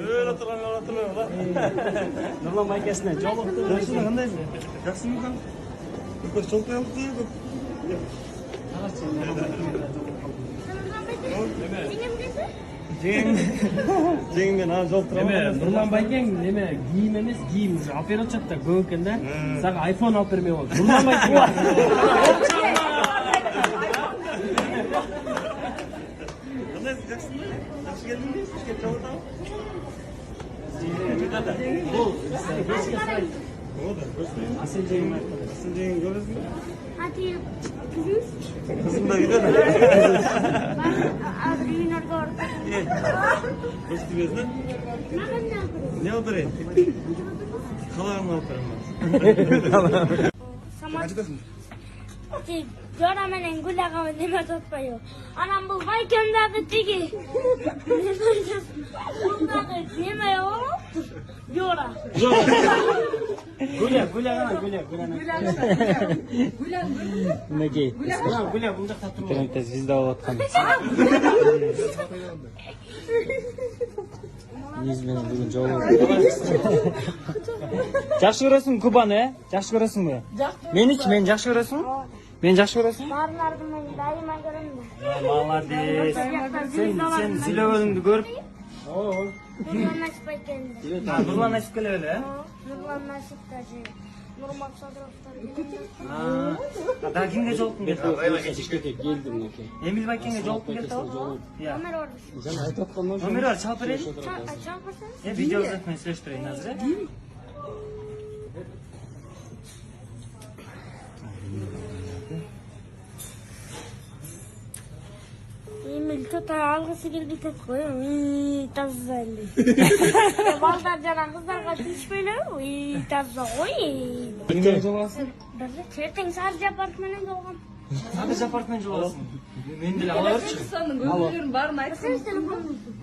Öyle oturuyor. Nurlan maykesine joluktu. Yaxshimi, qandaysiz? Yaxshimi ham? Bir çok yaptı. Jengmen ha jol turaman. Nurlan Bayken neme giyim emas, giyim уже оператчатта көп экен да. Сага iPhone алып бермей болду. Nurlan Bayken. Qandaysiz? Yaxshimi? Yaxshi keldingiz? Ishga chog'itamiz. Бул бешке сай. Oldu. Asıl jengim aytты. Asıl jengim görüyorsunuz mu? Hadi kızım. Kızım da gidiyor. Ben adrenalin orada. Hoş geldiniz lan. Ne oturayım? Kalanını oturayım ben. Samat. Jora menen gulaga nima toppayo. Anam bu Baykendagi tigi. Bundagi nima yo? Jora. Gula. Неге? Гуля бунда татыр. Интернетте звезда болуп аткан. Биз менен бүгүн жолугуп. Жакшы көрөсүңбү Кубаны, Жакшы көрөсүңбү? Меничи, мени жакшы көрөсүңбү? Мени жакшы көрөсүңбү? Барларды мен дайыма көрөм. Молодец. Sen сүйлөгөнүңдү көрүп. Нурлан Насип Байкенди. Нурлан Насип келе эле, э? Нурлан Насип даже. Нурмак Садыровтар. Да кимге жолуктун келди? Келдим эке. Эмил Байкенге жолуктун келди ал? Иә. Номер бар. Жана айтып аткандан Номер бар, чалып берели. Чаң көрсөңүз. Видео менен сүйлөштүрөйүн азыр, э? Emil tuta algısı geldi tek koyuyor. Tazzalı. Balдар жана кыздарга тийишпөйлө. Таза ой. Эмне жолгасың? Бизде чертең саржы апартменен болгон. Садыр апартман жолугасың. Мен деле ала берчи. Көзлөрүн баарын айтсаң. Телефонуңду.